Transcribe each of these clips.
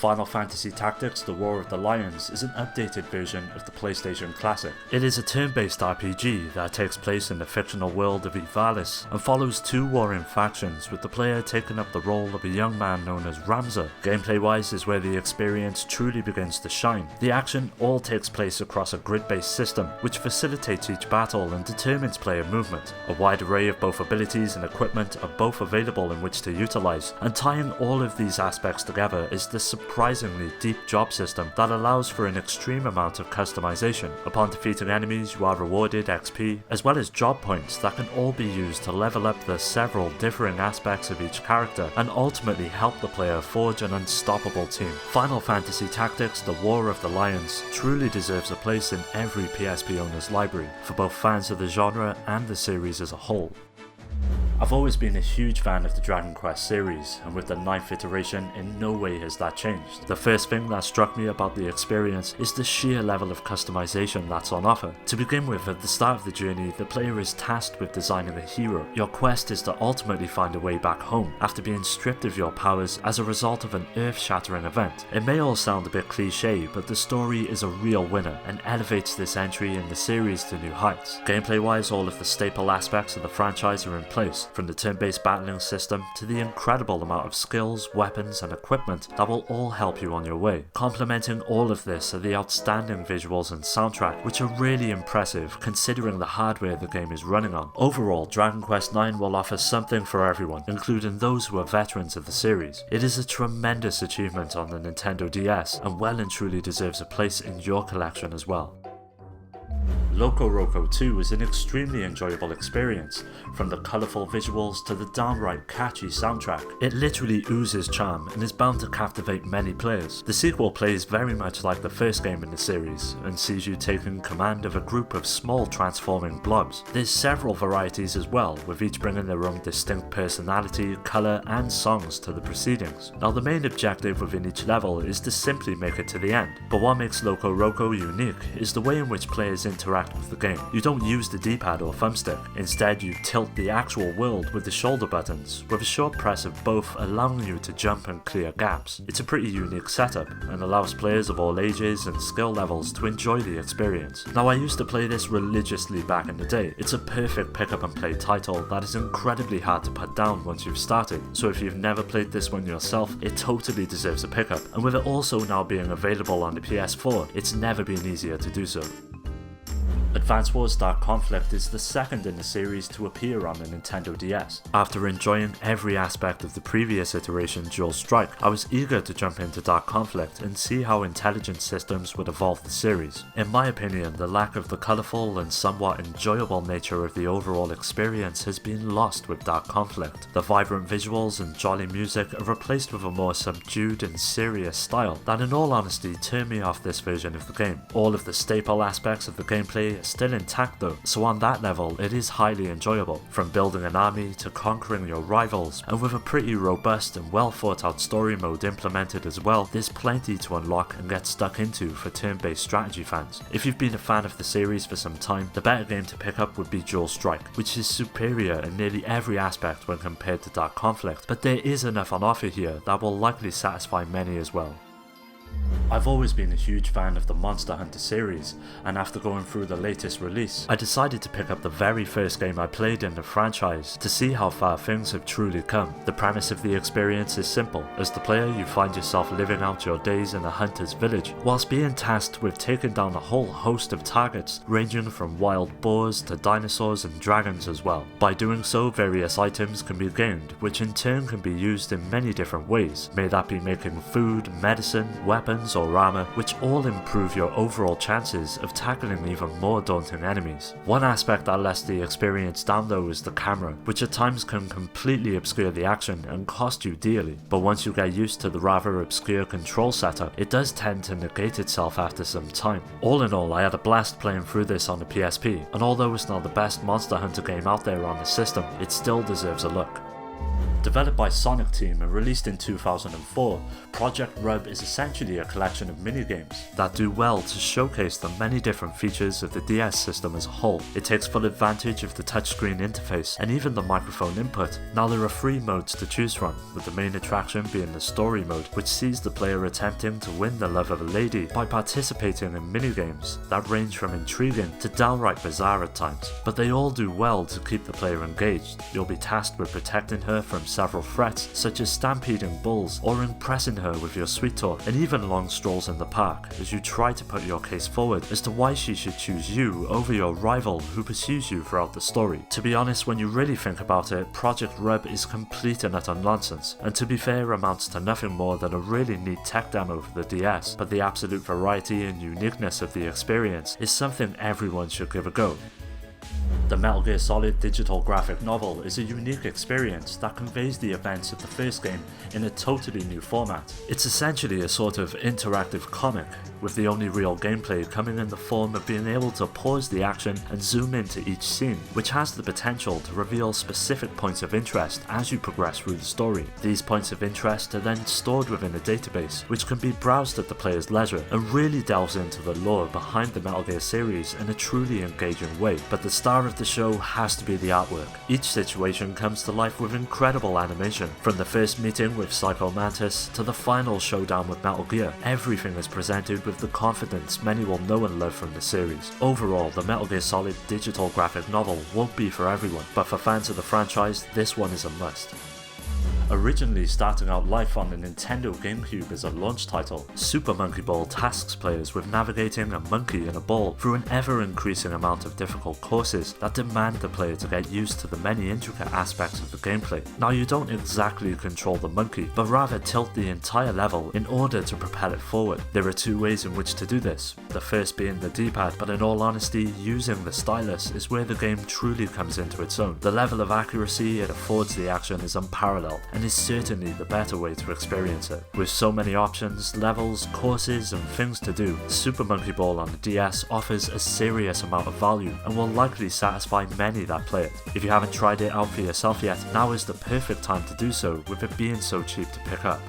Final Fantasy Tactics: The War of the Lions is an updated version of the PlayStation Classic. It is a turn-based RPG that takes place in the fictional world of Ivalice and follows two warring factions, with the player taking up the role of a young man known as Ramza. Gameplay-wise is where the experience truly begins to shine. The action all takes place across a grid-based system, which facilitates each battle and determines player movement. A wide array of both abilities and equipment are both available in which to utilize, and tying all of these aspects together is the surprisingly deep job system that allows for an extreme amount of customization. Upon defeating enemies, you are rewarded XP, as well as job points that can all be used to level up the several differing aspects of each character and ultimately help the player forge an unstoppable team. Final Fantasy Tactics: The War of the Lions truly deserves a place in every PSP owner's library, for both fans of the genre and the series as a whole. I've always been a huge fan of the Dragon Quest series, and with the 9th iteration, in no way has that changed. The first thing that struck me about the experience is the sheer level of customization that's on offer. To begin with, at the start of the journey, the player is tasked with designing a hero. Your quest is to ultimately find a way back home, after being stripped of your powers as a result of an earth-shattering event. It may all sound a bit cliche, but the story is a real winner, and elevates this entry in the series to new heights. Gameplay-wise, all of the staple aspects of the franchise are in place, from the turn-based battling system to the incredible amount of skills, weapons and equipment that will all help you on your way. Complementing all of this are the outstanding visuals and soundtrack, which are really impressive considering the hardware the game is running on. Overall, Dragon Quest IX will offer something for everyone, including those who are veterans of the series. It is a tremendous achievement on the Nintendo DS, and well and truly deserves a place in your collection as well. Loco Roco 2 is an extremely enjoyable experience, from the colourful visuals to the downright catchy soundtrack. It literally oozes charm and is bound to captivate many players. The sequel plays very much like the first game in the series, and sees you taking command of a group of small transforming blobs. There's several varieties as well, with each bringing their own distinct personality, colour and songs to the proceedings. Now the main objective within each level is to simply make it to the end, but what makes Loco Roco unique is the way in which players interact with the game. You don't use the D-pad or thumbstick, instead you tilt the actual world with the shoulder buttons, with a short press of both allowing you to jump and clear gaps. It's a pretty unique setup, and allows players of all ages and skill levels to enjoy the experience. Now I used to play this religiously back in the day. It's a perfect pick up and play title that is incredibly hard to put down once you've started, so if you've never played this one yourself, it totally deserves a pickup, and with it also now being available on the PS4, it's never been easier to do so. Advance Wars Dark Conflict is the second in the series to appear on the Nintendo DS. After enjoying every aspect of the previous iteration, Dual Strike, I was eager to jump into Dark Conflict and see how intelligent systems would evolve the series. In my opinion, the lack of the colourful and somewhat enjoyable nature of the overall experience has been lost with Dark Conflict. The vibrant visuals and jolly music are replaced with a more subdued and serious style that in all honesty turned me off this version of the game. All of the staple aspects of the gameplay still intact though, so on that level it is highly enjoyable, from building an army to conquering your rivals, and with a pretty robust and well thought out story mode implemented as well, there's plenty to unlock and get stuck into for turn-based strategy fans. If you've been a fan of the series for some time, the better game to pick up would be Dual Strike, which is superior in nearly every aspect when compared to Dark Conflict, but there is enough on offer here that will likely satisfy many as well. I've always been a huge fan of the Monster Hunter series, and after going through the latest release, I decided to pick up the very first game I played in the franchise to see how far things have truly come. The premise of the experience is simple. As the player, you find yourself living out your days in a hunter's village, whilst being tasked with taking down a whole host of targets, ranging from wild boars to dinosaurs and dragons as well. By doing so, various items can be gained, which in turn can be used in many different ways, may that be making food, medicine, weapons or armor, which all improve your overall chances of tackling even more daunting enemies. One aspect that lets the experience down though is the camera, which at times can completely obscure the action and cost you dearly, but once you get used to the rather obscure control setup, it does tend to negate itself after some time. All in all, I had a blast playing through this on the PSP, and although it's not the best Monster Hunter game out there on the system, it still deserves a look. Developed by Sonic Team and released in 2004, Project Rub is essentially a collection of minigames that do well to showcase the many different features of the DS system as a whole. It takes full advantage of the touchscreen interface and even the microphone input. Now there are 3 modes to choose from, with the main attraction being the story mode, which sees the player attempting to win the love of a lady by participating in minigames that range from intriguing to downright bizarre at times, but they all do well to keep the player engaged. You'll be tasked with protecting her from several threats, such as stampeding bulls or impressing her with your sweet talk, and even long strolls in the park as you try to put your case forward as to why she should choose you over your rival who pursues you throughout the story. To be honest, when you really think about it, Project Rub is complete and utter nonsense, and to be fair amounts to nothing more than a really neat tech demo for the DS, but the absolute variety and uniqueness of the experience is something everyone should give a go. The Metal Gear Solid digital graphic novel is a unique experience that conveys the events of the first game in a totally new format. It's essentially a sort of interactive comic, with the only real gameplay coming in the form of being able to pause the action and zoom into each scene, which has the potential to reveal specific points of interest as you progress through the story. These points of interest are then stored within a database, which can be browsed at the player's leisure, and really delves into the lore behind the Metal Gear series in a truly engaging way. But the star of the show has to be the artwork. Each situation comes to life with incredible animation. From the first meeting with Psycho Mantis to the final showdown with Metal Gear, everything is presented with the confidence many will know and love from the series. Overall, the Metal Gear Solid digital graphic novel won't be for everyone, but for fans of the franchise, this one is a must. Originally starting out life on the Nintendo GameCube as a launch title, Super Monkey Ball tasks players with navigating a monkey in a ball through an ever-increasing amount of difficult courses that demand the player to get used to the many intricate aspects of the gameplay. Now you don't exactly control the monkey, but rather tilt the entire level in order to propel it forward. There are 2 ways in which to do this, the first being the D-pad, but in all honesty, using the stylus is where the game truly comes into its own. The level of accuracy it affords the action is unparalleled, and is certainly the better way to experience it. With so many options, levels, courses and things to do, Super Monkey Ball on the DS offers a serious amount of value and will likely satisfy many that play it. If you haven't tried it out for yourself yet, now is the perfect time to do so, with it being so cheap to pick up.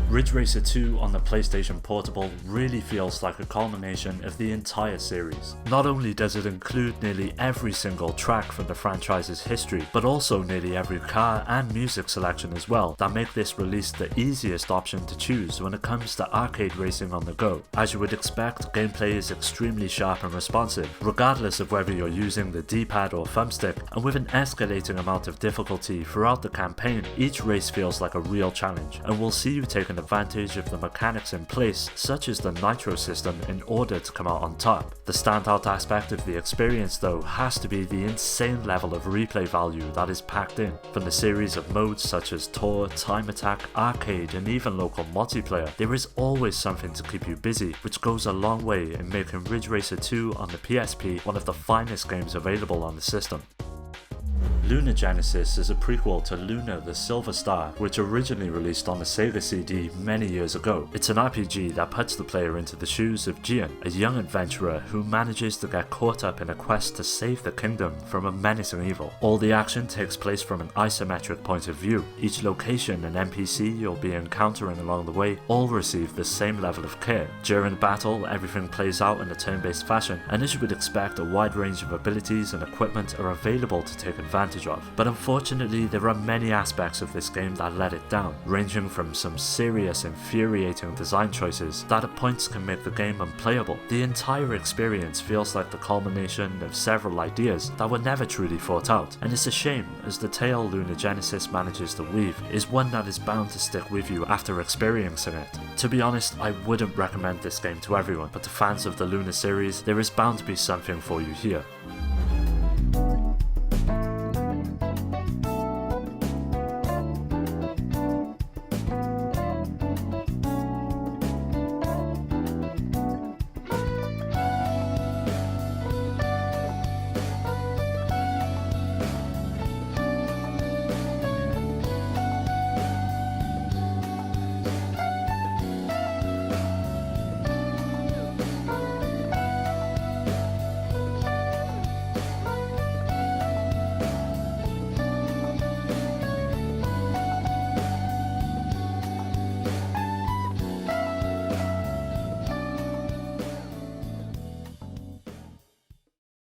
Ridge Racer 2 on the PlayStation Portable really feels like a culmination of the entire series. Not only does it include nearly every single track from the franchise's history, but also nearly every car and music selection as well, that make this release the easiest option to choose when it comes to arcade racing on the go. As you would expect, gameplay is extremely sharp and responsive, regardless of whether you're using the D-pad or thumbstick, and with an escalating amount of difficulty throughout the campaign, each race feels like a real challenge, and will see you take an advantage of the mechanics in place, such as the nitro system, in order to come out on top. The standout aspect of the experience though has to be the insane level of replay value that is packed in. From the series of modes such as Tour, Time Attack, Arcade and even local multiplayer, there is always something to keep you busy, which goes a long way in making Ridge Racer 2 on the PSP one of the finest games available on the system. Luna Genesis is a prequel to Luna the Silver Star, which originally released on the Sega CD many years ago. It's an RPG that puts the player into the shoes of Jian, a young adventurer who manages to get caught up in a quest to save the kingdom from a menacing evil. All the action takes place from an isometric point of view. Each location and NPC you'll be encountering along the way all receive the same level of care. During battle, everything plays out in a turn-based fashion, and as you would expect, a wide range of abilities and equipment are available to take advantage of. But unfortunately, there are many aspects of this game that let it down, ranging from some serious infuriating design choices that at points can make the game unplayable. The entire experience feels like the culmination of several ideas that were never truly thought out, and it's a shame, as the tale Luna Genesis manages to weave is one that is bound to stick with you after experiencing it. To be honest, I wouldn't recommend this game to everyone, but to fans of the Luna series, there is bound to be something for you here.